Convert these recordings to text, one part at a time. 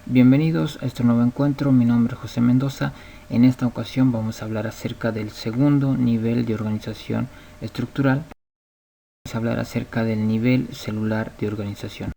Bienvenidos a este nuevo encuentro, mi nombre es José Mendoza. En esta ocasión vamos a hablar acerca del segundo nivel de organización estructural. Vamos a hablar acerca del nivel celular de organización.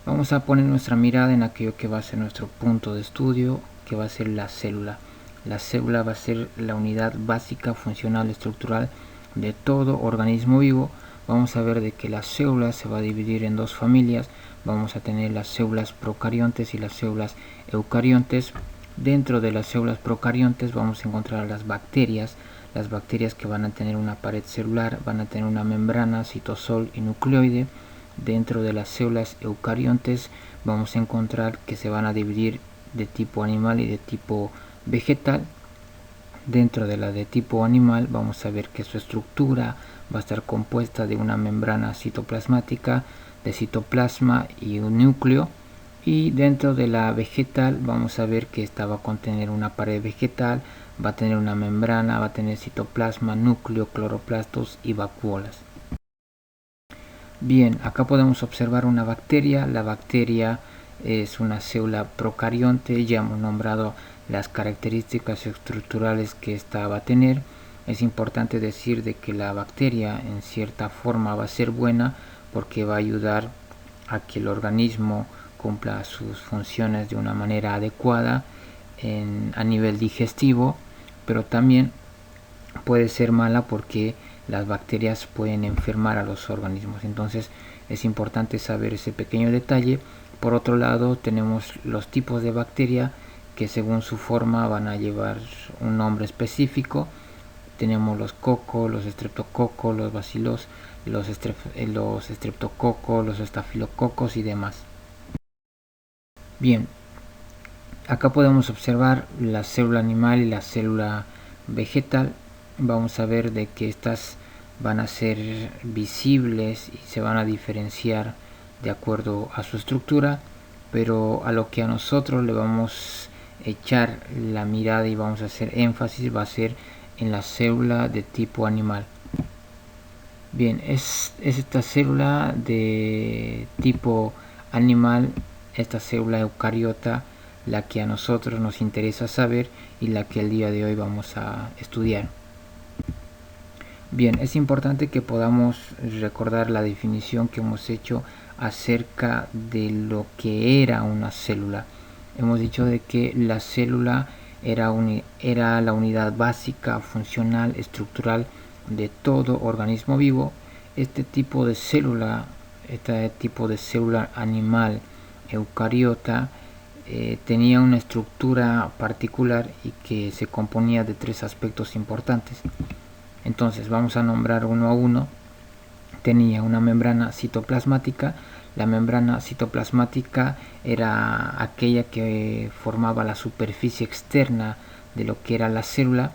Vamos a poner nuestra mirada en aquello que va a ser nuestro punto de estudio, que va a ser la célula. La célula va a ser la unidad básica, funcional, estructural de todo organismo vivo. Vamos a ver de que la célula se va a dividir en dos familias. Vamos a tener las células procariontes y las células eucariontes. Dentro de las células procariontes vamos a encontrar las bacterias que van a tener una pared celular, van a tener una membrana, citosol y nucleoide. Dentro de las células eucariontes vamos a encontrar que se van a dividir de tipo animal y de tipo vegetal. Dentro de la de tipo animal vamos a ver que su estructura va a estar compuesta de una membrana citoplasmática, de citoplasma y un núcleo. Y dentro de la vegetal vamos a ver que esta va a contener una pared vegetal, va a tener una membrana, va a tener citoplasma, núcleo, cloroplastos y vacuolas. Bien, acá podemos observar una bacteria. La bacteria es una célula procarionte. Ya hemos nombrado las características estructurales que esta va a tener. Es importante decir de que la bacteria en cierta forma va a ser buena porque va a ayudar a que el organismo cumpla sus funciones de una manera adecuada a nivel digestivo, pero también puede ser mala porque las bacterias pueden enfermar a los organismos. Entonces es importante saber ese pequeño detalle. Por otro lado, tenemos los tipos de bacteria que según su forma van a llevar un nombre específico. Tenemos los cocos, los estreptococos, los bacilos, los estreptococos, los estafilococos y demás. Bien, acá podemos observar la célula animal y la célula vegetal. Vamos a ver de que estas van a ser visibles y se van a diferenciar de acuerdo a su estructura, pero a lo que a nosotros le vamos a echar la mirada y vamos a hacer énfasis va a ser en la célula de tipo animal. Bien, es esta célula de tipo animal, esta célula eucariota, la que a nosotros nos interesa saber y la que el día de hoy vamos a estudiar. Bien, es importante que podamos recordar la definición que hemos hecho acerca de lo que era una célula. Hemos dicho de que la célula era la unidad básica, funcional, estructural de todo organismo vivo. Este tipo de célula animal eucariota tenía una estructura particular y que se componía de tres aspectos importantes. Entonces vamos a nombrar uno a uno. Tenía una membrana citoplasmática. La membrana citoplasmática era aquella que formaba la superficie externa de lo que era la célula.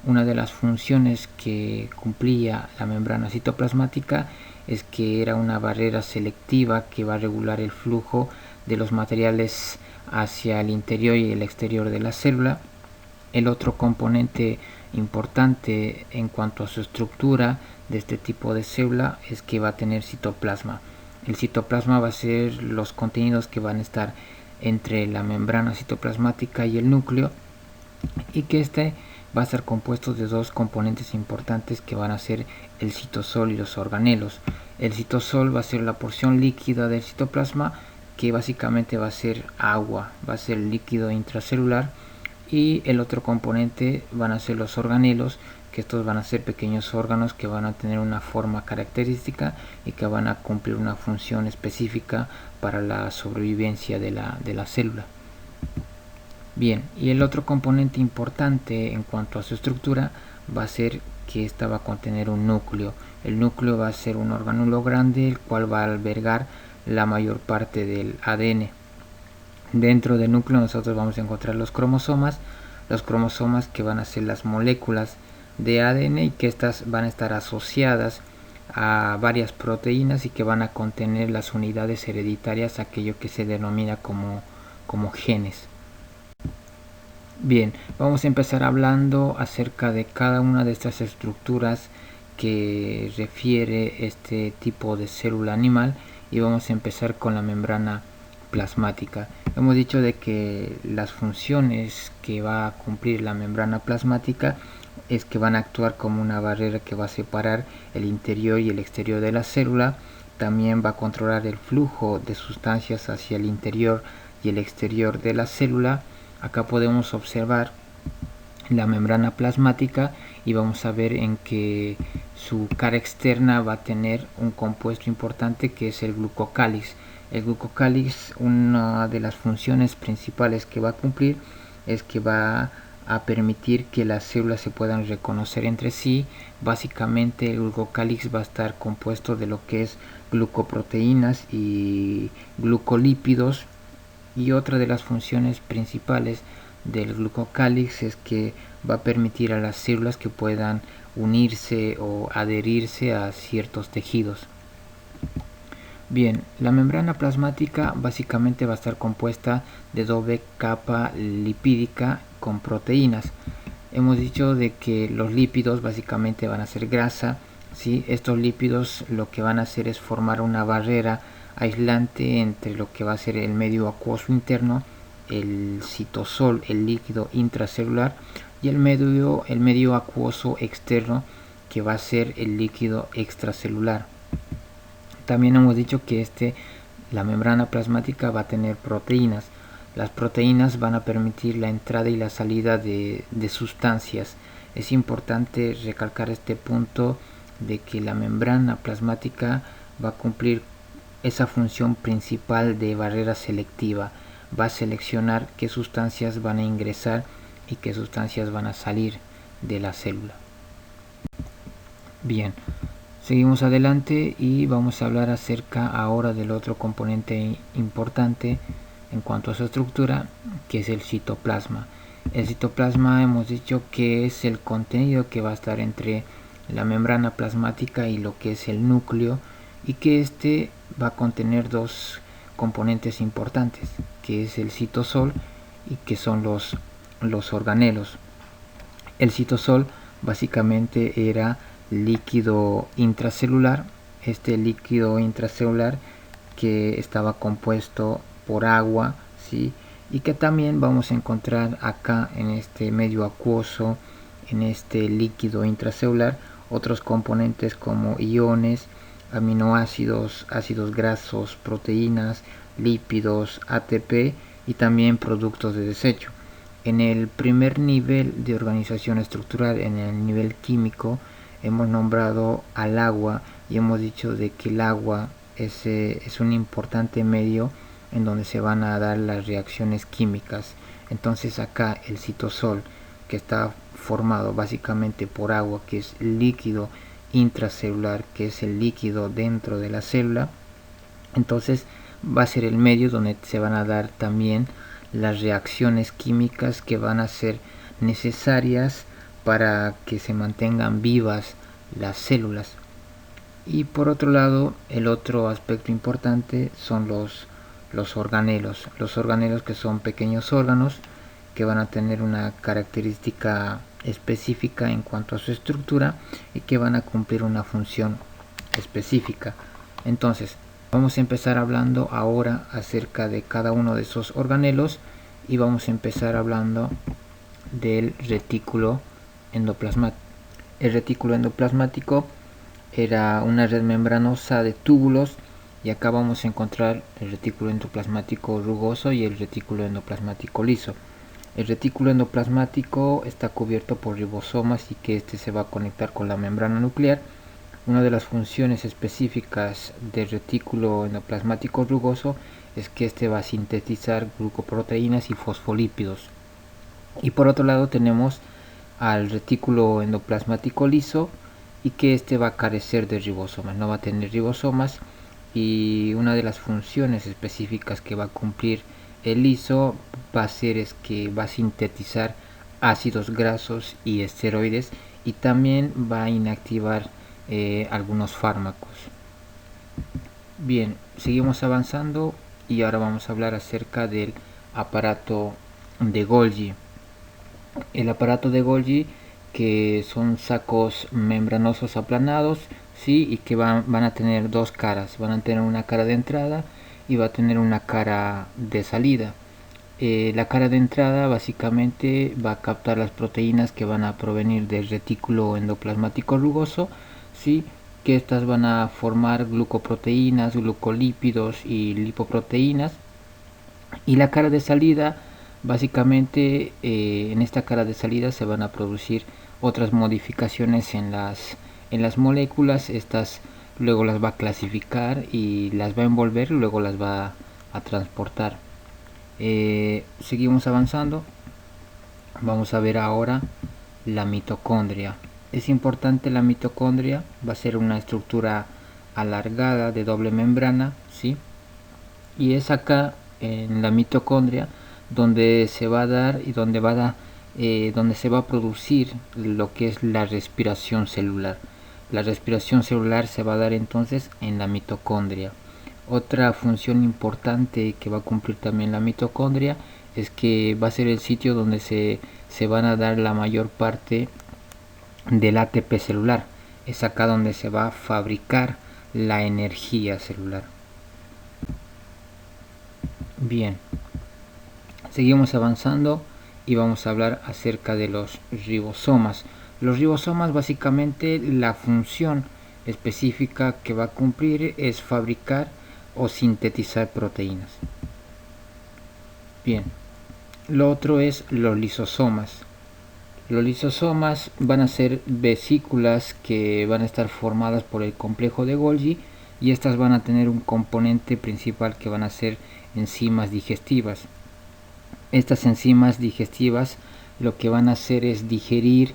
Una de las funciones que cumplía la membrana citoplasmática es que era una barrera selectiva que va a regular el flujo de los materiales hacia el interior y el exterior de la célula. El otro componente importante en cuanto a su estructura de este tipo de célula es que va a tener citoplasma. El citoplasma va a ser los contenidos que van a estar entre la membrana citoplasmática y el núcleo, y que este va a estar compuesto de dos componentes importantes que van a ser el citosol y los organelos. El citosol va a ser la porción líquida del citoplasma, que básicamente va a ser agua, va a ser líquido intracelular, y el otro componente van a ser los organelos, que estos van a ser pequeños órganos que van a tener una forma característica y que van a cumplir una función específica para la sobrevivencia de la célula. Bien, y el otro componente importante en cuanto a su estructura va a ser que esta va a contener un núcleo. El núcleo va a ser un orgánulo grande, el cual va a albergar la mayor parte del ADN. Dentro del núcleo nosotros vamos a encontrar los cromosomas que van a ser las moléculas de ADN y que estas van a estar asociadas a varias proteínas y que van a contener las unidades hereditarias, aquello que se denomina como genes. Bien, vamos a empezar hablando acerca de cada una de estas estructuras que refiere este tipo de célula animal, y vamos a empezar con la membrana plasmática. Hemos dicho de que las funciones que va a cumplir la membrana plasmática es que van a actuar como una barrera que va a separar el interior y el exterior de la célula. También va a controlar el flujo de sustancias hacia el interior y el exterior de la célula. Acá podemos observar la membrana plasmática y vamos a ver en que su cara externa va a tener un compuesto importante que es el glucocálix. El glucocálix, una de las funciones principales que va a cumplir es que va a permitir que las células se puedan reconocer entre sí. Básicamente el glucocálix va a estar compuesto de lo que es glucoproteínas y glucolípidos, y otra de las funciones principales del glucocálix es que va a permitir a las células que puedan unirse o adherirse a ciertos tejidos. Bien, la membrana plasmática básicamente va a estar compuesta de doble capa lipídica con proteínas. Hemos dicho de que los lípidos básicamente van a ser grasa, ¿sí? Estos lípidos lo que van a hacer es formar una barrera aislante entre lo que va a ser el medio acuoso interno, el citosol, el líquido intracelular, y el medio acuoso externo, que va a ser el líquido extracelular. También hemos dicho que la membrana plasmática va a tener proteínas. Las proteínas van a permitir la entrada y la salida de sustancias. Es importante recalcar este punto de que la membrana plasmática va a cumplir esa función principal de barrera selectiva. Va a seleccionar qué sustancias van a ingresar y qué sustancias van a salir de la célula. Bien, seguimos adelante y vamos a hablar acerca ahora del otro componente importante en cuanto a su estructura, que es el citoplasma. El citoplasma hemos dicho que es el contenido que va a estar entre la membrana plasmática y lo que es el núcleo, y que va a contener dos componentes importantes, que es el citosol y que son los organelos. El citosol básicamente era líquido intracelular, este líquido intracelular que estaba compuesto por agua, ¿sí? Y que también vamos a encontrar acá en este medio acuoso, en este líquido intracelular, otros componentes como iones, aminoácidos, ácidos grasos, proteínas, lípidos, ATP y también productos de desecho. En el primer nivel de organización estructural, en el nivel químico, hemos nombrado al agua y hemos dicho de que el agua es un importante medio en donde se van a dar las reacciones químicas. Entonces acá el citosol, que está formado básicamente por agua, que es líquido intracelular, que es el líquido dentro de la célula, entonces va a ser el medio donde se van a dar también las reacciones químicas que van a ser necesarias para que se mantengan vivas las células. Y por otro lado, el otro aspecto importante son los organelos. Los organelos, que son pequeños órganos que van a tener una característica específica en cuanto a su estructura y que van a cumplir una función específica. Entonces, vamos a empezar hablando ahora acerca de cada uno de esos organelos y vamos a empezar hablando del retículo endoplasmático. El retículo endoplasmático era una red membranosa de túbulos, y acá vamos a encontrar el retículo endoplasmático rugoso y el retículo endoplasmático liso. El retículo endoplasmático está cubierto por ribosomas y que se va a conectar con la membrana nuclear. Una de las funciones específicas del retículo endoplasmático rugoso es que va a sintetizar glucoproteínas y fosfolípidos. Y por otro lado tenemos al retículo endoplasmático liso, y que va a carecer de ribosomas, no va a tener ribosomas, y una de las funciones específicas que va a cumplir el liso va a ser que va a sintetizar ácidos grasos y esteroides, y también va a inactivar algunos fármacos. Bien, seguimos avanzando y ahora vamos a hablar acerca del aparato de Golgi. El aparato de Golgi, que son sacos membranosos aplanados, ¿sí? Y que van a tener dos caras. Van a tener una cara de entrada y va a tener una cara de salida. La cara de entrada básicamente va a captar las proteínas que van a provenir del retículo endoplasmático rugoso, ¿sí? Que estas van a formar glucoproteínas, glucolípidos y lipoproteínas. Y la cara de salida, básicamente en esta cara de salida se van a producir otras modificaciones en las moléculas. Estas luego las va a clasificar y las va a envolver, luego las va a transportar. Seguimos avanzando. Vamos a ver ahora la mitocondria. Es importante la mitocondria, va a ser una estructura alargada de doble membrana, ¿sí? Y es acá en la mitocondria donde se va a dar y donde se va a producir lo que es la respiración celular. La respiración celular se va a dar entonces en la mitocondria. Otra función importante que va a cumplir también la mitocondria es que va a ser el sitio donde se van a dar la mayor parte del ATP celular. Es acá donde se va a fabricar la energía celular. Bien, seguimos avanzando y vamos a hablar acerca de los ribosomas. Los ribosomas, básicamente la función específica que va a cumplir es fabricar o sintetizar proteínas. Bien, lo otro es los lisosomas. Los lisosomas van a ser vesículas que van a estar formadas por el complejo de Golgi, y estas van a tener un componente principal que van a ser enzimas digestivas. Estas enzimas digestivas lo que van a hacer es digerir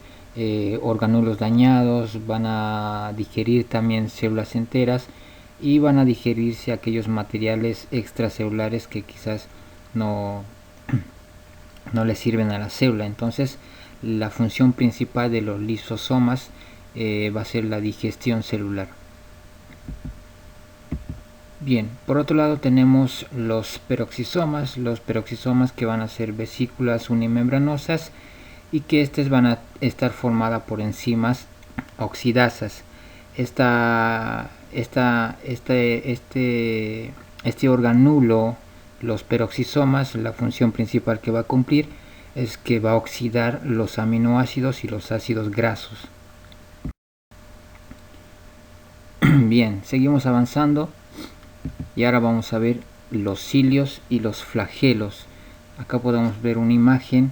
orgánulos dañados, van a digerir también células enteras y van a digerirse aquellos materiales extracelulares que quizás no le sirven a la célula. Entonces la función principal de los lisosomas va a ser la digestión celular. Bien, por otro lado tenemos los peroxisomas que van a ser vesículas unimembranosas y que estas van a estar formadas por enzimas oxidasas. Este organulo, los peroxisomas, la función principal que va a cumplir es que va a oxidar los aminoácidos y los ácidos grasos. Bien, seguimos avanzando y ahora vamos a ver los cilios y los flagelos. Acá podemos ver una imagen,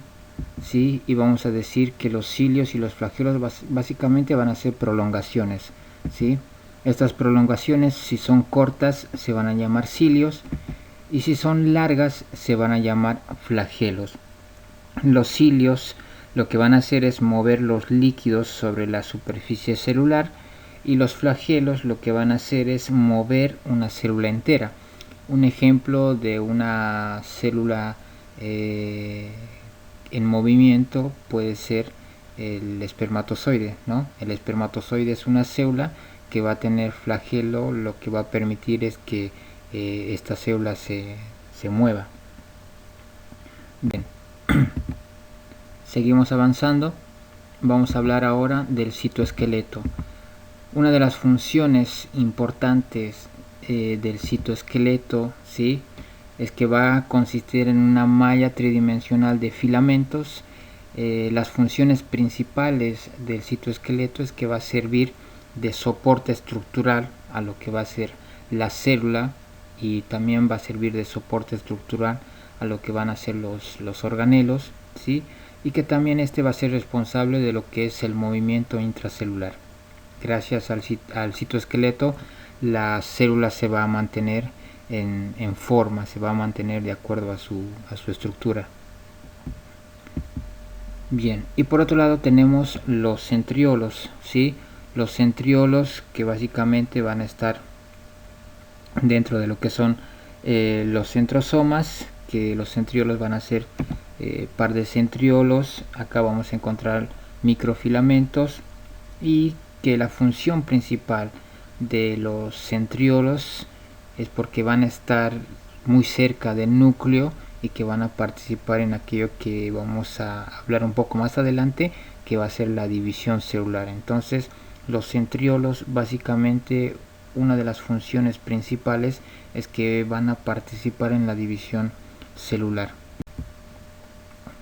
¿sí? Y vamos a decir que los cilios y los flagelos básicamente van a ser prolongaciones, ¿sí? Estas prolongaciones, si son cortas, se van a llamar cilios, y si son largas, se van a llamar flagelos. Los cilios lo que van a hacer es mover los líquidos sobre la superficie celular, y los flagelos lo que van a hacer es mover una célula entera. Un ejemplo de una célula en movimiento puede ser el espermatozoide, ¿no? El espermatozoide es una célula que va a tener flagelo, lo que va a permitir es que esta célula se mueva. Bien. Seguimos avanzando. Vamos a hablar ahora del citoesqueleto. Una de las funciones importantes del citoesqueleto, ¿sí?, es que va a consistir en una malla tridimensional de filamentos. Las funciones principales del citoesqueleto es que va a servir de soporte estructural a lo que va a ser la célula, y también va a servir de soporte estructural a lo que van a ser los organelos, ¿sí?, y que también este va a ser responsable de lo que es el movimiento intracelular. Gracias al citoesqueleto, la célula se va a mantener en forma, se va a mantener de acuerdo a su estructura. Bien, y por otro lado tenemos los centriolos, ¿sí? Los centriolos que básicamente van a estar dentro de lo que son los centrosomas, que los centriolos van a ser par de centriolos. Acá vamos a encontrar microfilamentos, y que la función principal de los centriolos es porque van a estar muy cerca del núcleo y que van a participar en aquello que vamos a hablar un poco más adelante, que va a ser la división celular. Entonces los centriolos básicamente una de las funciones principales es que van a participar en la división celular.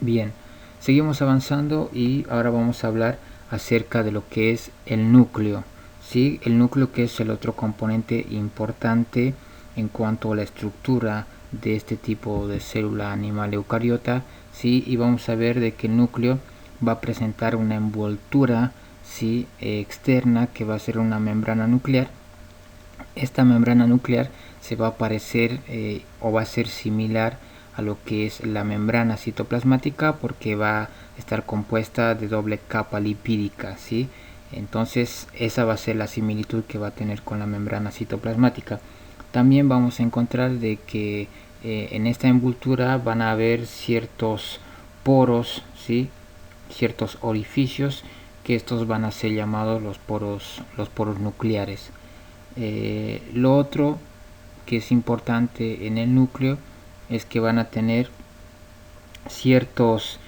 Bien, seguimos avanzando y ahora vamos a hablar acerca de lo que es el núcleo. ¿Sí? El núcleo, que es el otro componente importante en cuanto a la estructura de este tipo de célula animal eucariota. ¿Sí? Y vamos a ver de que el núcleo va a presentar una envoltura, ¿sí?, externa, que va a ser una membrana nuclear. Esta membrana nuclear se va a parecer o va a ser similar a lo que es la membrana citoplasmática, porque va a estar compuesta de doble capa lipídica, ¿sí? Entonces esa va a ser la similitud que va a tener con la membrana citoplasmática. También vamos a encontrar de que en esta envoltura van a haber ciertos poros, ¿sí?, ciertos orificios, que estos van a ser llamados los poros nucleares. Lo otro que es importante en el núcleo es que van a tener ciertos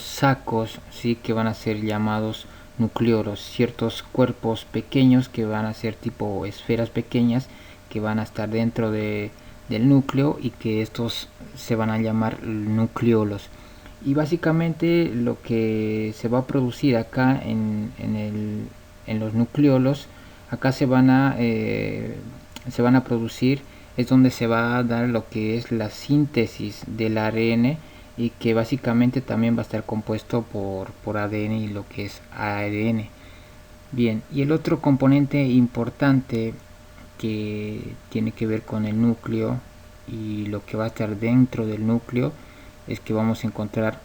sacos, ¿sí?, que van a ser llamados nucleolos, ciertos cuerpos pequeños que van a ser tipo esferas pequeñas, que van a estar dentro del núcleo, y que estos se van a llamar nucleolos. Y básicamente lo que se va a producir acá en los nucleolos, acá se van a producir, es donde se va a dar lo que es la síntesis del ARN, y que básicamente también va a estar compuesto por ADN y lo que es ARN. Bien, y el otro componente importante que tiene que ver con el núcleo y lo que va a estar dentro del núcleo es que vamos a encontrar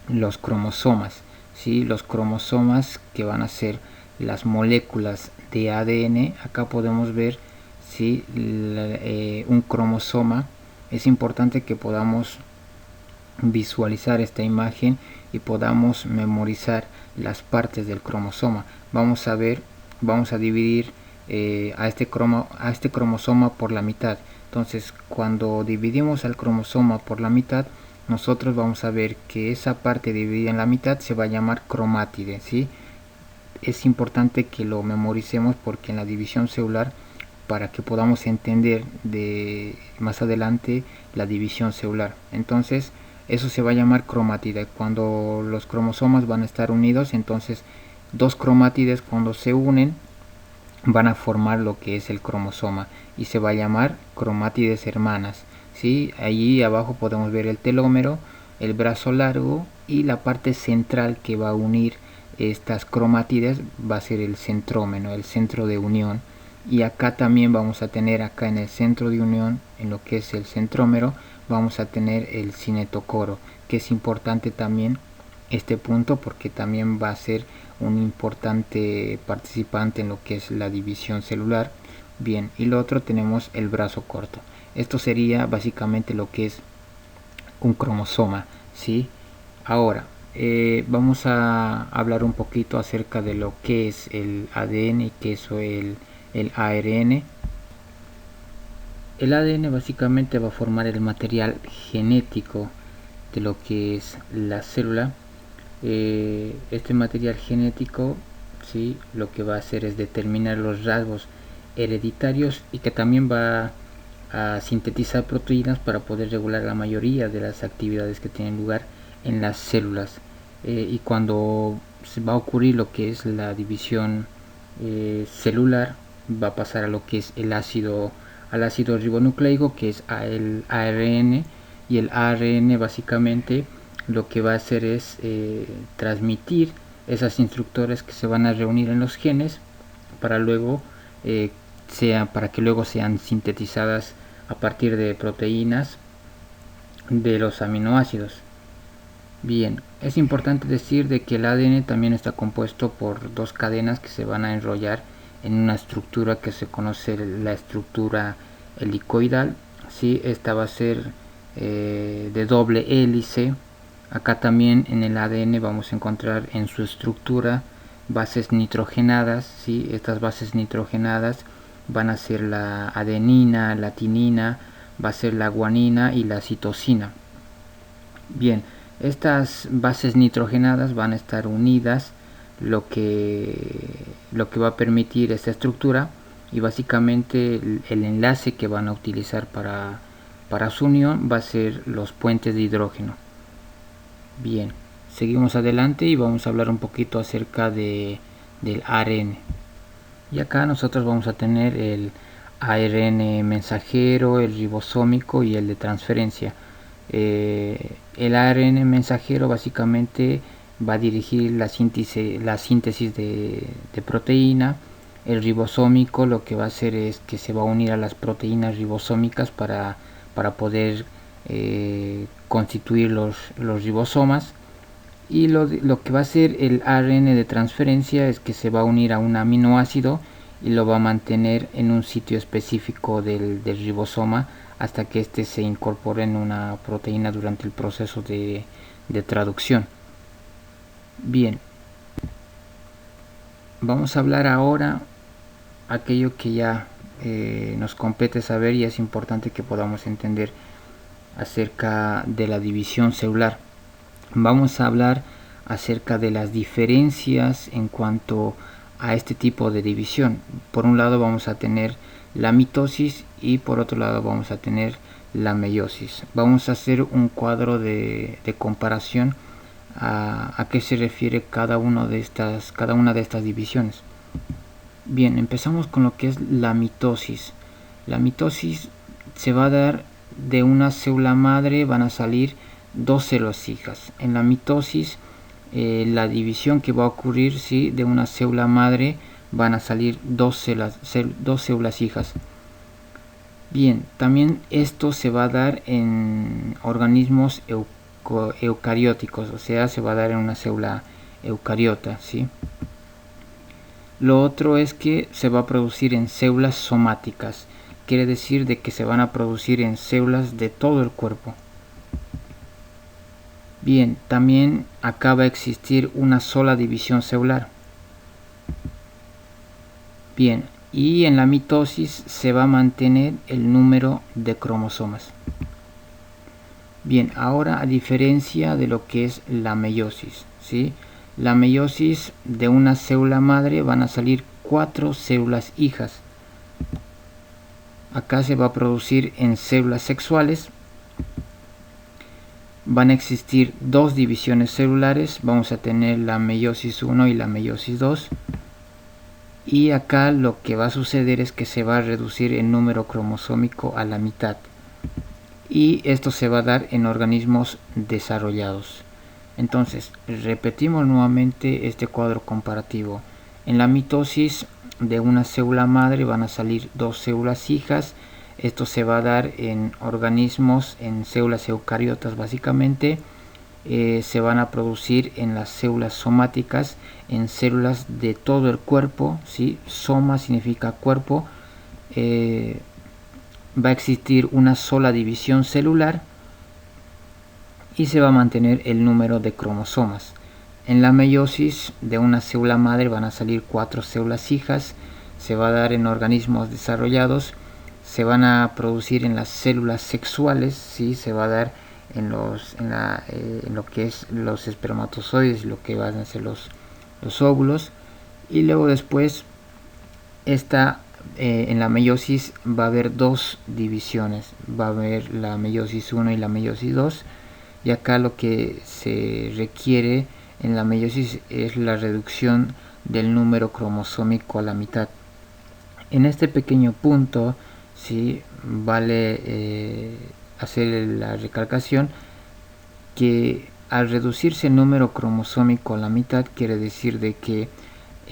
los cromosomas, ¿sí? Los cromosomas, que van a ser las moléculas de ADN. Acá podemos ver, ¿sí?, un cromosoma. Es importante que podamos visualizar esta imagen y podamos memorizar las partes del cromosoma. Vamos a dividir a este cromosoma por la mitad. Entonces, cuando dividimos al cromosoma por la mitad, nosotros vamos a ver que esa parte dividida en la mitad se va a llamar cromátide, ¿sí? Es importante que lo memoricemos, porque en la división celular, para que podamos entender de más adelante la división celular, entonces eso se va a llamar cromátide. Cuando los cromosomas van a estar unidos, entonces dos cromátides, cuando se unen, van a formar lo que es el cromosoma, y se va a llamar cromátides hermanas, ¿sí? Allí abajo podemos ver el telómero, el brazo largo, y la parte central que va a unir estas cromátides va a ser el centrómero, el centro de unión. Y acá también vamos a tener, acá en el centro de unión, en lo que es el centrómero, vamos a tener el cinetocoro, que es importante también este punto, porque también va a ser un importante participante en lo que es la división celular. Bien, y lo otro, tenemos el brazo corto. Esto sería básicamente lo que es un cromosoma, ¿sí? Ahora vamos a hablar un poquito acerca de lo que es el ADN y qué es el ARN. El ADN básicamente va a formar el material genético de lo que es la célula. Este material genético, ¿sí?, lo que va a hacer es determinar los rasgos hereditarios, y que también va a sintetizar proteínas para poder regular la mayoría de las actividades que tienen lugar en las células. Y cuando se va a ocurrir lo que es la división celular, va a pasar a lo que es al ácido ribonucleico, que es el ARN, y el ARN básicamente lo que va a hacer es transmitir esas instructores que se van a reunir en los genes, para que luego sean sintetizadas a partir de proteínas de los aminoácidos. Bien, es importante decir de que el ADN también está compuesto por dos cadenas que se van a enrollar en una estructura que se conoce la estructura helicoidal, ¿sí? Esta va a ser de doble hélice. Acá también en el ADN vamos a encontrar en su estructura bases nitrogenadas, ¿sí? Estas bases nitrogenadas van a ser la adenina, la timina, va a ser la guanina y la citosina. Bien, estas bases nitrogenadas van a estar unidas, lo que lo que va a permitir esta estructura, y básicamente el enlace que van a utilizar para su unión va a ser los puentes de hidrógeno. Bien, seguimos adelante y vamos a hablar un poquito acerca del ARN. Y acá nosotros vamos a tener el ARN mensajero, el ribosómico y el de transferencia. El ARN mensajero básicamente va a dirigir la síntesis de proteína. El ribosómico lo que va a hacer es que se va a unir a las proteínas ribosómicas para poder constituir los ribosomas. Y lo que va a hacer el ARN de transferencia es que se va a unir a un aminoácido y lo va a mantener en un sitio específico del ribosoma hasta que éste se incorpore en una proteína durante el proceso de traducción. Bien, vamos a hablar ahora aquello que ya nos compete saber y es importante que podamos entender acerca de la división celular. Vamos a hablar acerca de las diferencias en cuanto a este tipo de división. Por un lado vamos a tener la mitosis y por otro lado vamos a tener la meiosis. Vamos a hacer un cuadro de comparación a qué se refiere cada una de estas divisiones. Bien, empezamos con lo que es la mitosis. La mitosis se va a dar de una célula madre, van a salir dos células hijas. En la mitosis, la división que va a ocurrir, ¿sí? De una célula madre van a salir dos células hijas. Bien, también esto se va a dar en organismos eucarióticos, o sea, se va a dar en una célula eucariota, ¿sí? Lo otro es que se va a producir en células somáticas, quiere decir de que se van a producir en células de todo el cuerpo. Bien, también acá va a existir una sola división celular. Bien, y en la mitosis se va a mantener el número de cromosomas. Bien, ahora a diferencia de lo que es la meiosis, ¿sí? La meiosis, de una célula madre van a salir 4 células hijas. Acá se va a producir en células sexuales. Van a existir dos divisiones celulares, vamos a tener la meiosis 1 y la meiosis 2. Y acá lo que va a suceder es que se va a reducir el número cromosómico a la mitad. Y esto se va a dar en organismos desarrollados. Entonces, repetimos nuevamente este cuadro comparativo. En la mitosis, de una célula madre van a salir dos células hijas. Esto se va a dar en organismos, en células eucariotas básicamente. Se van a producir en las células somáticas, en células de todo el cuerpo, ¿sí? Soma significa cuerpo. Va a existir una sola división celular y se va a mantener el número de cromosomas. En la meiosis, de una célula madre van a salir 4 células hijas. Se va a dar en organismos desarrollados. Se van a producir en las células sexuales, ¿sí? Se va a dar en lo que es los espermatozoides, lo que van a ser los óvulos. Y luego después en la meiosis va a haber dos divisiones. Va a haber la meiosis 1 y la meiosis 2. Y acá lo que se requiere en la meiosis es la reducción del número cromosómico a la mitad. En este pequeño punto, sí, vale hacer la recalcación que al reducirse el número cromosómico a la mitad quiere decir de que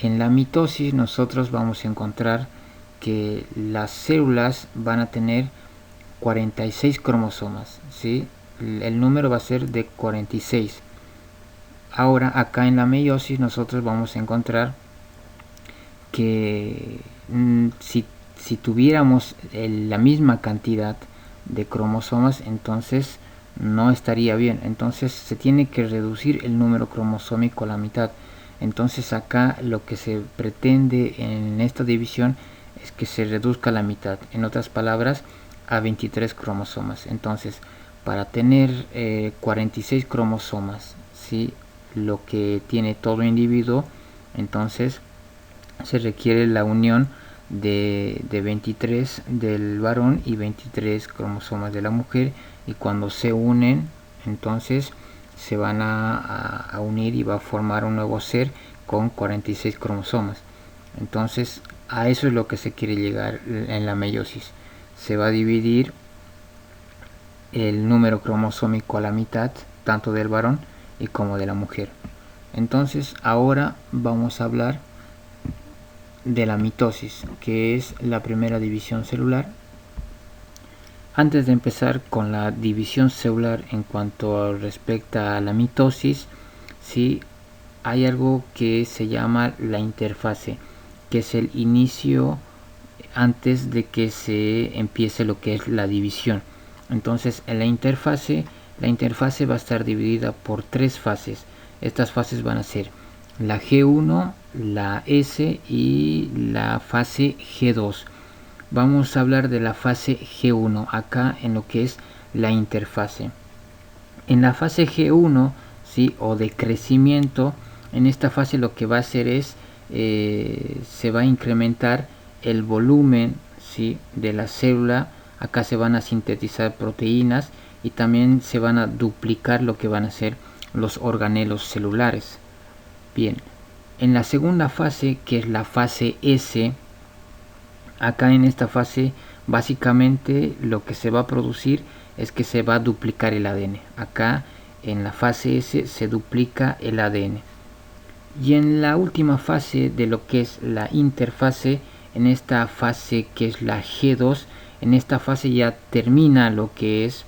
en la mitosis nosotros vamos a encontrar que las células van a tener 46 cromosomas, ¿sí? El número va a ser de 46. Ahora acá en la meiosis nosotros vamos a encontrar que si tuviéramos la misma cantidad de cromosomas, entonces no estaría bien. Entonces se tiene que reducir el número cromosómico a la mitad. Entonces acá lo que se pretende en esta división es que se reduzca a la mitad, en otras palabras a 23 cromosomas. Entonces para tener 46 cromosomas, ¿sí? Lo que tiene todo individuo, entonces se requiere la unión de 23 del varón y 23 cromosomas de la mujer, y cuando se unen entonces se van a unir y va a formar un nuevo ser con 46 cromosomas. Entonces a eso es lo que se quiere llegar en la meiosis. Se va a dividir el número cromosómico a la mitad, tanto del varón y como de la mujer. Entonces ahora vamos a hablar de la mitosis, que es la primera división celular. Antes de empezar con la división celular en cuanto respecta a la mitosis, ¿sí? Hay algo que se llama la interfase, que es el inicio antes de que se empiece lo que es la división. Entonces en la interfase va a estar dividida por 3 fases. Estas fases van a ser la G1, la S y la fase G2. Vamos a hablar de la fase G1 acá en lo que es la interfase. En la fase G1, ¿sí? O de crecimiento, en esta fase lo que va a hacer es se va a incrementar el volumen, ¿sí? De la célula. Acá se van a sintetizar proteínas y también se van a duplicar lo que van a ser los organelos celulares. Bien, en la segunda fase, que es la fase S, acá en esta fase básicamente lo que se va a producir es que se va a duplicar el ADN. Acá en la fase S se duplica el ADN. Y en la última fase de lo que es la interfase, en esta fase que es la G2, en esta fase ya termina lo que es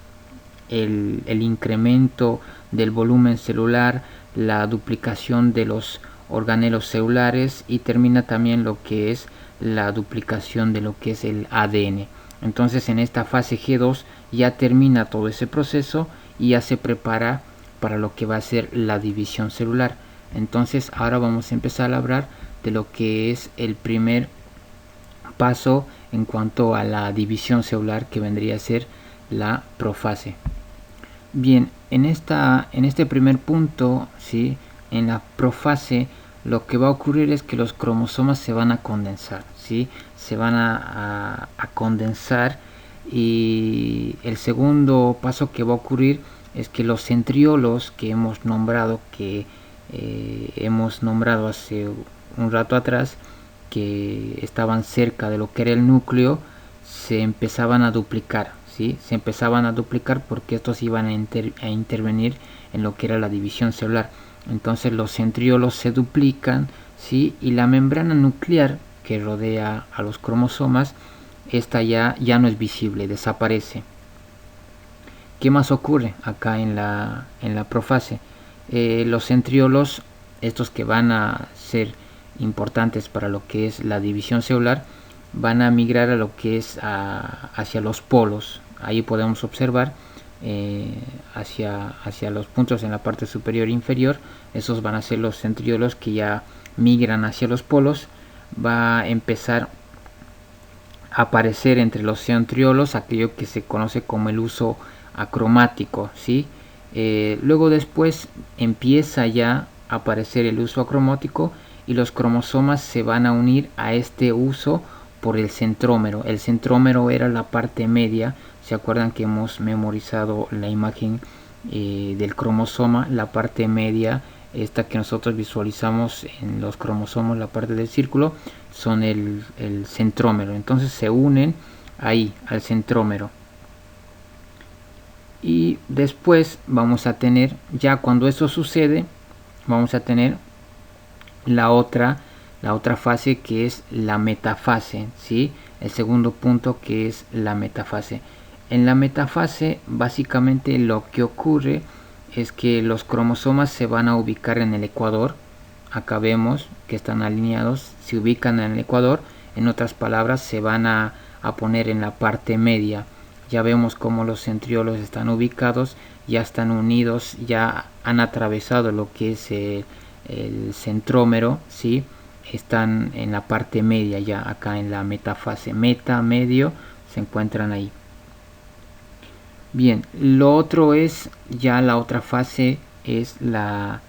el incremento del volumen celular, la duplicación de los organelos celulares y termina también lo que es la duplicación de lo que es el ADN. Entonces en esta fase G2 ya termina todo ese proceso y ya se prepara para lo que va a ser la división celular. Entonces ahora vamos a empezar a hablar de lo que es el primer paso en cuanto a la división celular, que vendría a ser la profase. Bien, en este primer punto, ¿sí? En la profase, lo que va a ocurrir es que los cromosomas se van a condensar, ¿sí? Se van a condensar, y el segundo paso que va a ocurrir es que los centriolos que hemos nombrado, hace un rato atrás, que estaban cerca de lo que era el núcleo, se empezaban a duplicar, ¿sí? Se empezaban a duplicar porque estos iban a intervenir en lo que era la división celular. Entonces los centriolos se duplican, ¿sí? Y la membrana nuclear que rodea a los cromosomas, esta ya no es visible, desaparece. ¿Qué más ocurre acá en la profase? Los centriolos, estos que van a ser importantes para lo que es la división celular, van a migrar a lo que es hacia los polos. Ahí podemos observar hacia los puntos en la parte superior e inferior. Esos van a ser los centriolos que ya migran hacia los polos. Va a empezar a aparecer entre los centriolos aquello que se conoce como el uso acromático, ¿sí? Luego después empieza ya a aparecer el uso acromático y los cromosomas se van a unir a este uso por el centrómero. El centrómero era la parte media. ¿Se acuerdan que hemos memorizado la imagen del cromosoma? La parte media, esta que nosotros visualizamos en los cromosomas, la parte del círculo, son el centrómero. Entonces se unen ahí al centrómero. Y después vamos a tener, ya cuando eso sucede, vamos a tener la otra fase, que es la metafase, ¿sí? El segundo punto, que es la metafase. En la metafase básicamente lo que ocurre es que los cromosomas se van a ubicar en el ecuador. Acá vemos que están alineados, se ubican en el ecuador. En otras palabras, se van a poner en la parte media. Ya vemos cómo los centriolos están ubicados, ya están unidos, ya han atravesado lo que es el centrómero, ¿sí? Están en la parte media ya, acá en la metafase. Meta, medio, se encuentran ahí. Bien, lo otro es, ya la otra fase es la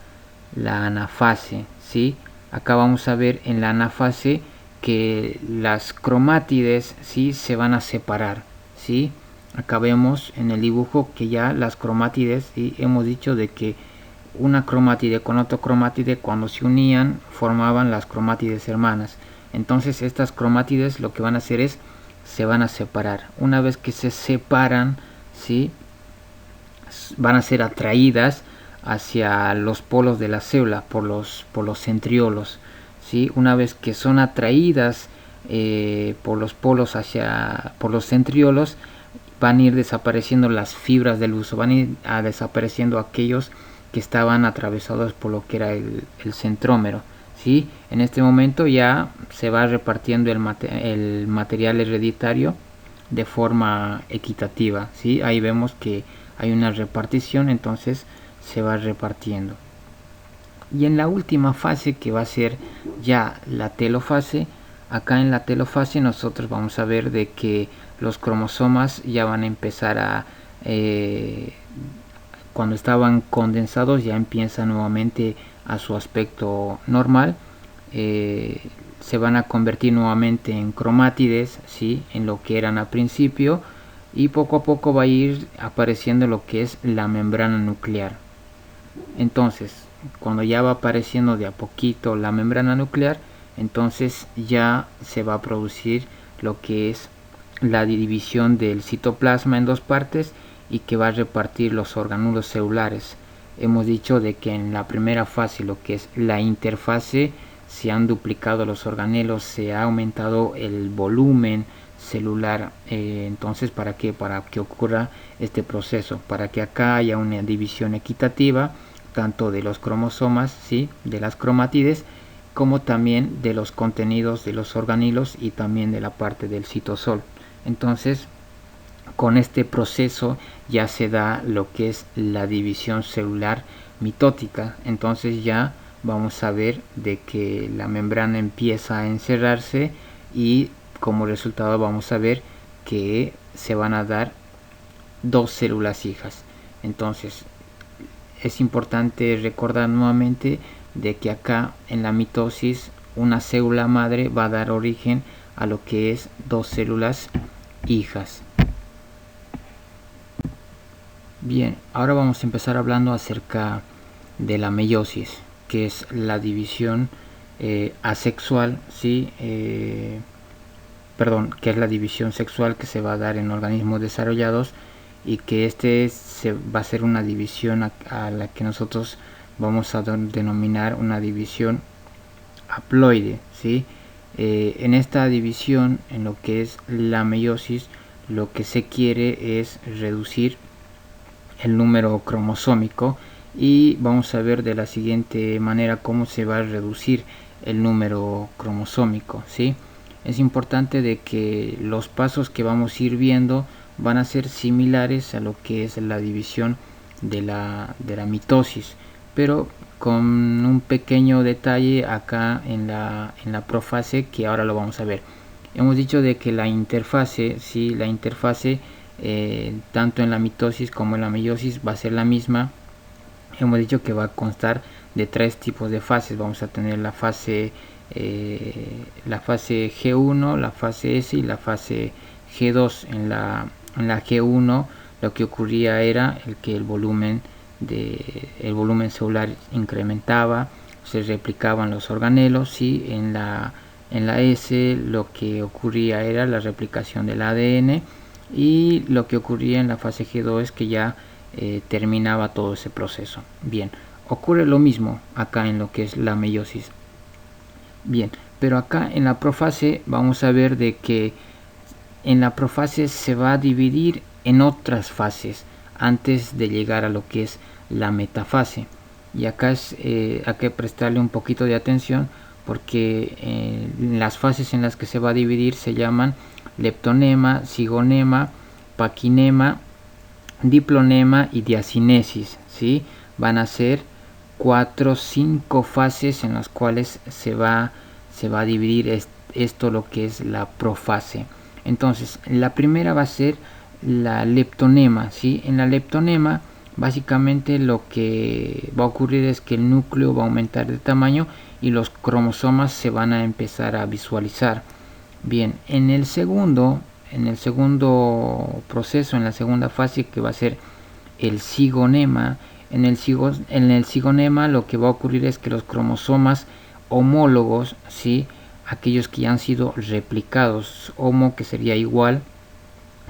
anafase, ¿sí? acá vamos a ver en la anafase que las cromátides, ¿sí?, se van a separar, ¿sí? Acá vemos en el dibujo que ya las cromátides, ¿sí?, hemos dicho de que una cromátide con otra cromátide, cuando se unían formaban las cromátides hermanas. Entonces estas cromátides lo que van a hacer es se van a separar. Una vez que se separan, ¿sí?, van a ser atraídas hacia los polos de la célula por los centriolos, ¿sí? Una vez que son atraídas por los polos por los centriolos, van a ir desapareciendo las fibras del huso, van a ir desapareciendo aquellos que estaban atravesados por lo que era el centrómero, ¿sí? En este momento ya se va repartiendo el material hereditario de forma equitativa, ¿sí? Ahí vemos que hay una repartición, entonces se va repartiendo. Y en la última fase, que va a ser ya la telofase, acá en la telofase nosotros vamos a ver de que los cromosomas ya van a empezar a cuando estaban condensados ya empiezan nuevamente a su aspecto normal, se van a convertir nuevamente en cromátides, ¿sí?, en lo que eran al principio, y poco a poco va a ir apareciendo lo que es la membrana nuclear. Entonces, cuando ya va apareciendo de a poquito la membrana nuclear, entonces ya se va a producir lo que es la división del citoplasma en dos partes y que va a repartir los orgánulos celulares. Hemos dicho de que en la primera fase, lo que es la interfase, se han duplicado los organelos, se ha aumentado el volumen celular. Entonces, ¿para qué? Para que ocurra este proceso, para que acá haya una división equitativa, tanto de los cromosomas, ¿sí?, de las cromátides, como también de los contenidos de los organelos y también de la parte del citosol. Entonces, con este proceso ya se da lo que es la división celular mitótica. Entonces ya vamos a ver de que la membrana empieza a encerrarse y como resultado vamos a ver que se van a dar dos células hijas. Entonces es importante recordar nuevamente de que acá en la mitosis una célula madre va a dar origen a lo que es dos células hijas. Bien, ahora vamos a empezar hablando acerca de la meiosis, que es la división asexual, ¿sí? Que es la división sexual que se va a dar en organismos desarrollados, y que va a ser una división a la que nosotros vamos a denominar una división haploide, ¿sí? En esta división, en lo que es la meiosis, lo que se quiere es reducir el número cromosómico, y vamos a ver de la siguiente manera cómo se va a reducir el número cromosómico, ¿sí? Es importante de que los pasos que vamos a ir viendo van a ser similares a lo que es la división de la mitosis, pero con un pequeño detalle acá en la profase, que ahora lo vamos a ver. Hemos dicho de que la interfase, ¿sí?, la interfase tanto en la mitosis como en la meiosis va a ser la misma. Hemos dicho que va a constar de tres tipos de fases. Vamos a tener la fase G1, la fase S y la fase G2. En la G1 lo que ocurría era que el volumen celular incrementaba, se replicaban los organelos, y en la S lo que ocurría era la replicación del ADN, y lo que ocurría en la fase G2 es que ya terminaba todo ese proceso. Bien, ocurre lo mismo acá en lo que es la meiosis. Bien, pero acá en la profase vamos a ver de que en la profase se va a dividir en otras fases antes de llegar a lo que es la metafase. Y acá hay que prestarle un poquito de atención, porque las fases en las que se va a dividir se llaman leptonema, cigonema, paquinema, diplonema y diacinesis, ¿sí? Van a ser 4 o 5 fases en las cuales se va a dividir esto, lo que es la profase. Entonces, la primera va a ser la leptonema, ¿sí? En la leptonema, básicamente lo que va a ocurrir es que el núcleo va a aumentar de tamaño y los cromosomas se van a empezar a visualizar. Bien, en el segundo proceso, en la segunda fase, que va a ser el cigonema, en el cigonema lo que va a ocurrir es que los cromosomas homólogos, ¿sí?, aquellos que ya han sido replicados, homo que sería igual,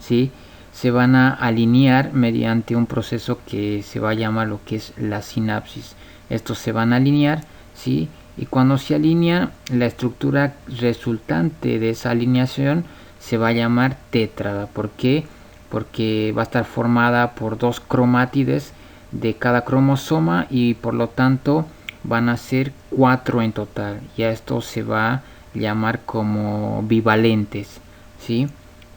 ¿sí?, se van a alinear mediante un proceso que se va a llamar lo que es la sinapsis. Estos se van a alinear, ¿sí?, y cuando se alinea, la estructura resultante de esa alineación se va a llamar tétrada. ¿Por qué? Porque va a estar formada por 2 cromátides de cada cromosoma y por lo tanto van a ser 4 en total, y a esto se va a llamar como bivalentes, ¿sí?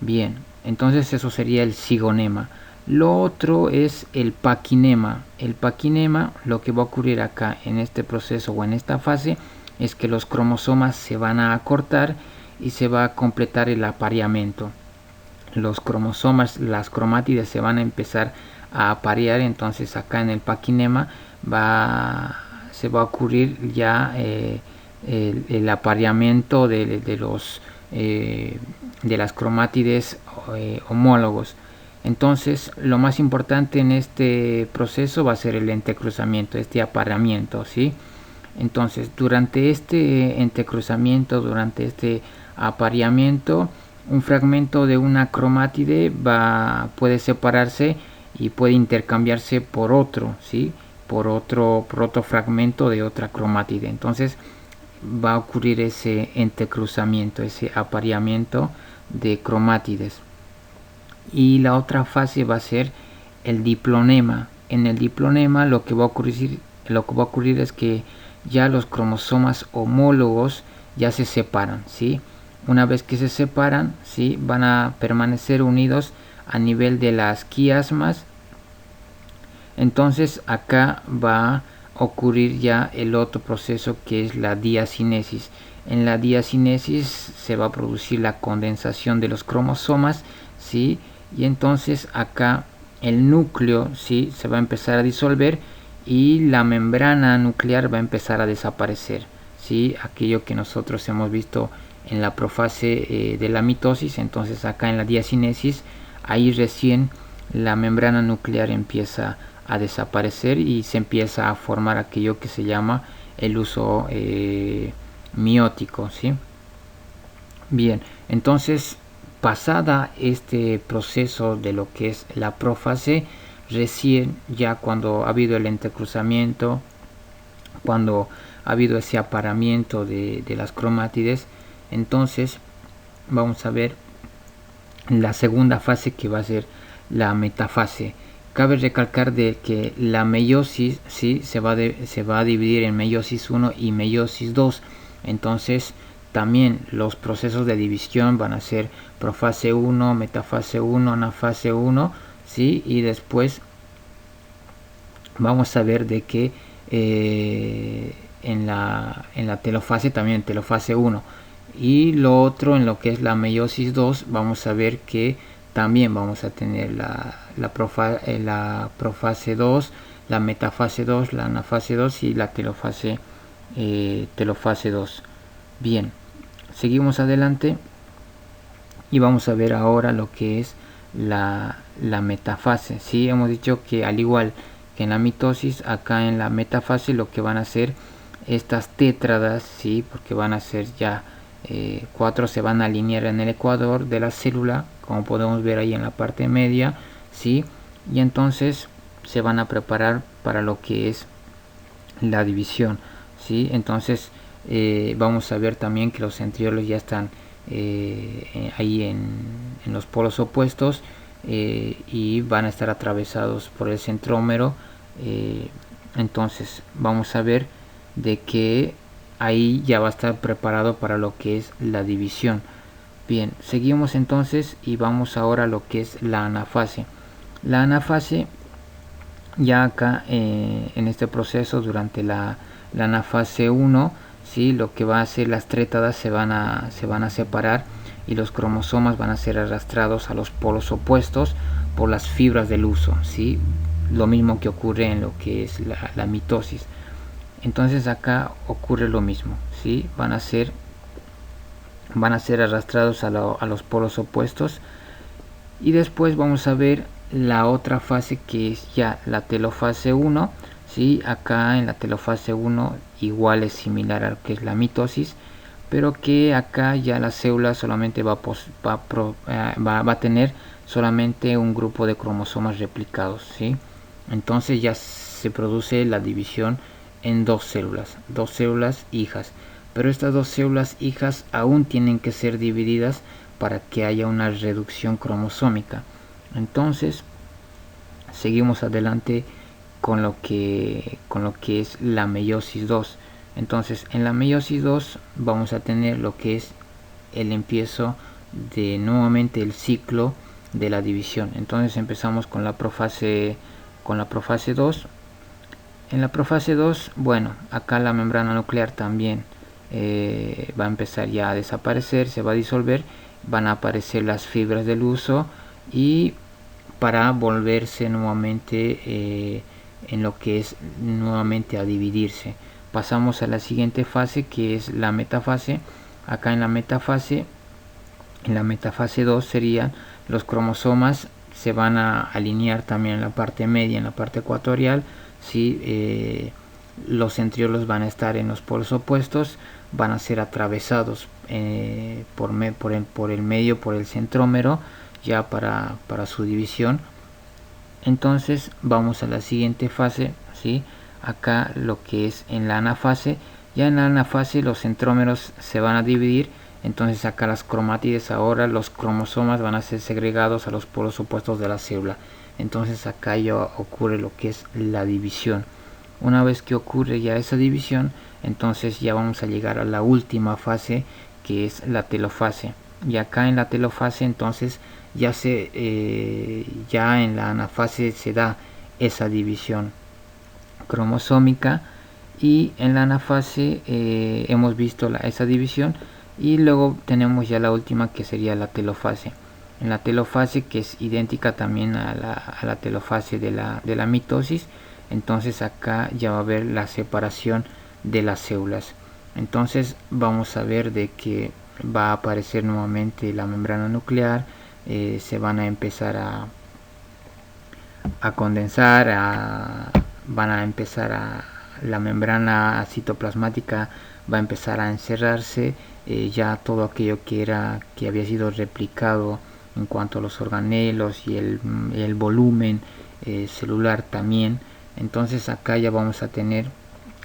Bien, entonces eso sería el cigonema. Lo otro es el paquinema. El paquinema, lo que va a ocurrir acá en este proceso o en esta fase, es que los cromosomas se van a acortar y se va a completar el apareamiento. Los cromosomas, las cromátides se van a empezar a aparear. Entonces acá en el paquinema se va a ocurrir ya el apareamiento de las cromátides homólogos. Entonces lo más importante en este proceso va a ser el entrecruzamiento, este apareamiento, ¿sí? Entonces durante este entrecruzamiento, durante este apareamiento, un fragmento de una cromátide puede separarse y puede intercambiarse por otro, ¿sí?, por otro fragmento de otra cromátide. Entonces va a ocurrir ese entrecruzamiento, ese apareamiento de cromátides. Y la otra fase va a ser el diplonema. En el diplonema lo que va a ocurrir es que ya los cromosomas homólogos ya se separan, ¿sí? Una vez que se separan, ¿sí?, van a permanecer unidos a nivel de las quiasmas. Entonces acá va a ocurrir ya el otro proceso, que es la diacinesis. En la diacinesis se va a producir la condensación de los cromosomas, ¿sí?, y entonces acá el núcleo, ¿sí?, se va a empezar a disolver y la membrana nuclear va a empezar a desaparecer, ¿sí?, aquello que nosotros hemos visto en la profase de la mitosis. Entonces acá en la diacinesis, ahí recién la membrana nuclear empieza a desaparecer y se empieza a formar aquello que se llama el uso miótico, ¿sí? Bien, entonces pasada este proceso de lo que es la prófase, recién ya cuando ha habido el entrecruzamiento, cuando ha habido ese apareamiento de las cromátides, entonces vamos a ver la segunda fase, que va a ser la metafase. Cabe recalcar de que la meiosis, ¿sí?, se va a dividir en meiosis 1 y meiosis 2. Entonces también los procesos de división van a ser profase 1, metafase 1, anafase 1, ¿sí?, y después vamos a ver de que en la telofase también, telofase 1. Y lo otro, en lo que es la meiosis 2, vamos a ver que también vamos a tener la profase 2, la metafase 2, la anafase 2 y la telofase 2. Bien, seguimos adelante y vamos a ver ahora lo que es la metafase. ¿Sí? Hemos dicho que al igual que en la mitosis, acá en la metafase lo que van a ser estas tétradas, ¿sí?, porque van a ser ya 4, se van a alinear en el ecuador de la célula, como podemos ver ahí en la parte media, ¿sí?, y entonces se van a preparar para lo que es la división, ¿sí? Entonces vamos a ver también que los centriolos ya están ahí en los polos opuestos y van a estar atravesados por el centrómero. Entonces vamos a ver de que ahí ya va a estar preparado para lo que es la división. Bien, seguimos entonces y vamos ahora a lo que es la anafase. La anafase, ya acá en este proceso, durante la anafase 1, ¿sí?, lo que va a hacer, las trétadas se van a separar y los cromosomas van a ser arrastrados a los polos opuestos por las fibras del uso, ¿sí?, lo mismo que ocurre en lo que es la mitosis. Entonces acá ocurre lo mismo, ¿sí? Van a ser arrastrados a los polos opuestos. Y después vamos a ver la otra fase, que es ya la telofase 1. ¿Sí? Acá en la telofase 1 igual es similar a lo que es la mitosis, pero que acá ya la célula solamente va a tener solamente un grupo de cromosomas replicados, ¿sí? Entonces ya se produce la división en dos células hijas, pero estas dos células hijas aún tienen que ser divididas para que haya una reducción cromosómica. Entonces seguimos adelante con lo que es la meiosis 2. Entonces en la meiosis 2 vamos a tener lo que es el empiezo de nuevamente el ciclo de la división. Entonces empezamos con la profase 2. En la profase 2, bueno, acá la membrana nuclear también va a empezar ya a desaparecer, se va a disolver, van a aparecer las fibras del huso y para volverse nuevamente en lo que es nuevamente a dividirse. Pasamos a la siguiente fase, que es la metafase. Acá en la metafase 2 serían los cromosomas, se van a alinear también en la parte media, en la parte ecuatorial, ¿sí? Los centriolos van a estar en los polos opuestos, van a ser atravesados por el medio, por el centrómero, ya para su división. Entonces vamos a la siguiente fase, ¿sí? Acá lo que es en la anafase. Ya en la anafase los centrómeros se van a dividir. Entonces acá las cromátides, ahora los cromosomas van a ser segregados a los polos opuestos de la célula. Entonces acá ya ocurre lo que es la división. Una vez que ocurre ya esa división, entonces ya vamos a llegar a la última fase, que es la telofase. Y acá en la telofase entonces ya en la anafase se da esa división cromosómica, y en la anafase hemos visto esa división, y luego tenemos ya la última, que sería la telofase. En la telofase, que es idéntica también a la telofase de la mitosis, entonces acá ya va a haber la separación de las células. Entonces vamos a ver de que va a aparecer nuevamente la membrana nuclear, se van a empezar a condensar, la membrana citoplasmática va a empezar a encerrarse, ya todo aquello que había sido replicado en cuanto a los organelos y el volumen celular también. Entonces acá ya vamos a tener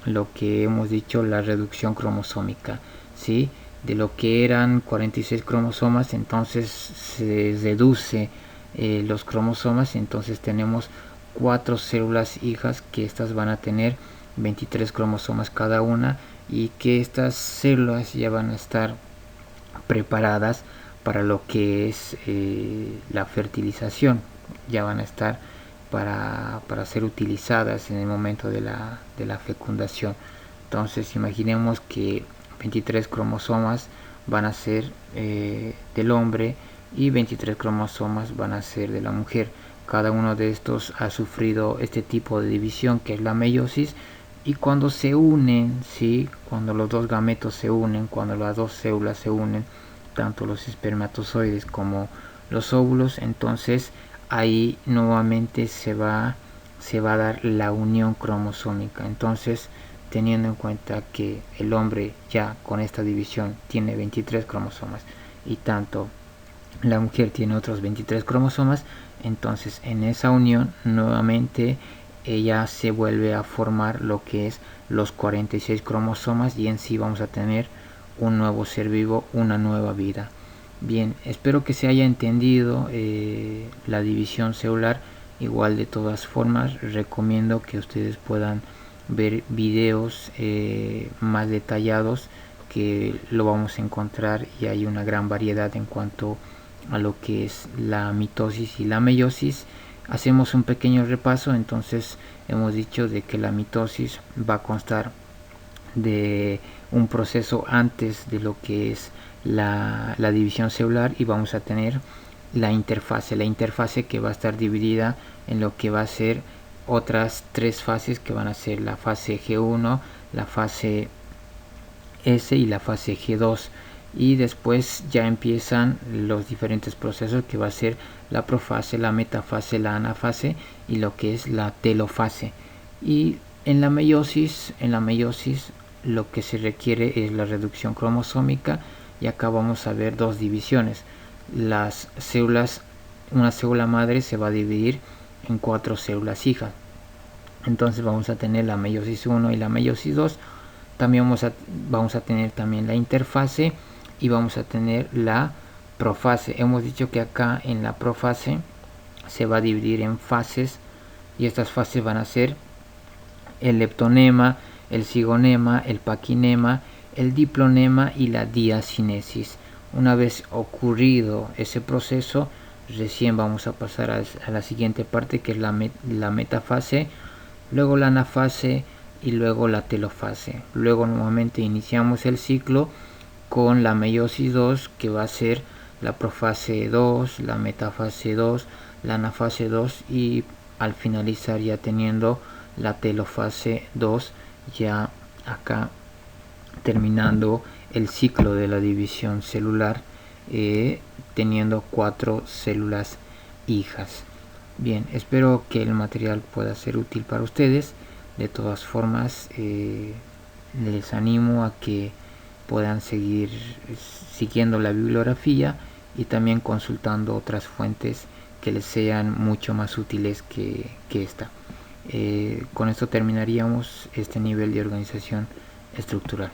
lo que hemos dicho, la reducción cromosómica, ¿sí? De lo que eran 46 cromosomas, entonces se reduce los cromosomas, entonces tenemos 4 células hijas, que estas van a tener 23 cromosomas cada una, y que estas células ya van a estar preparadas para lo que es la fertilización, ya van a estar para ser utilizadas en el momento de la fecundación. Entonces imaginemos que 23 cromosomas van a ser del hombre y 23 cromosomas van a ser de la mujer. Cada uno de estos ha sufrido este tipo de división, que es la meiosis, y cuando se unen, ¿sí? Cuando los dos gametos se unen, cuando las dos células se unen, tanto los espermatozoides como los óvulos, entonces ahí nuevamente se va a dar la unión cromosómica. Entonces, teniendo en cuenta que el hombre ya con esta división tiene 23 cromosomas y tanto la mujer tiene otros 23 cromosomas, entonces en esa unión nuevamente ella se vuelve a formar lo que es los 46 cromosomas, y en sí vamos a tener un nuevo ser vivo, una nueva vida. Bien, espero que se haya entendido la división celular. Igual, de todas formas, recomiendo que ustedes puedan ver videos más detallados, que lo vamos a encontrar, y hay una gran variedad en cuanto a lo que es la mitosis y la meiosis. Hacemos un pequeño repaso. Entonces hemos dicho de que la mitosis va a constar de un proceso antes de lo que es la división celular, y vamos a tener la interfase que va a estar dividida en lo que va a ser otras tres fases, que van a ser la fase G1, la fase S y la fase G2, y después ya empiezan los diferentes procesos que va a ser la profase, la metafase, la anafase y lo que es la telofase. Y en la meiosis lo que se requiere es la reducción cromosómica, y acá vamos a ver dos divisiones. Las células, una célula madre se va a dividir en 4 células hijas. Entonces vamos a tener la meiosis 1 y la meiosis 2. También vamos a tener también la interfase y vamos a tener la profase. Hemos dicho que acá en la profase se va a dividir en fases, y estas fases van a ser el leptonema, el cigonema, el paquinema, el diplonema y la diacinesis. Una vez ocurrido ese proceso, recién vamos a pasar a la siguiente parte, que es la metafase, luego la anafase y luego la telofase. Luego nuevamente iniciamos el ciclo con la meiosis 2, que va a ser la profase 2, la metafase 2, la anafase 2, y al finalizar ya teniendo la telofase 2, ya acá terminando el ciclo de la división celular, teniendo 4 células hijas. Bien, espero que el material pueda ser útil para ustedes. De todas formas, les animo a que puedan seguir siguiendo la bibliografía y también consultando otras fuentes que les sean mucho más útiles que esta. Con esto terminaríamos este nivel de organización estructural.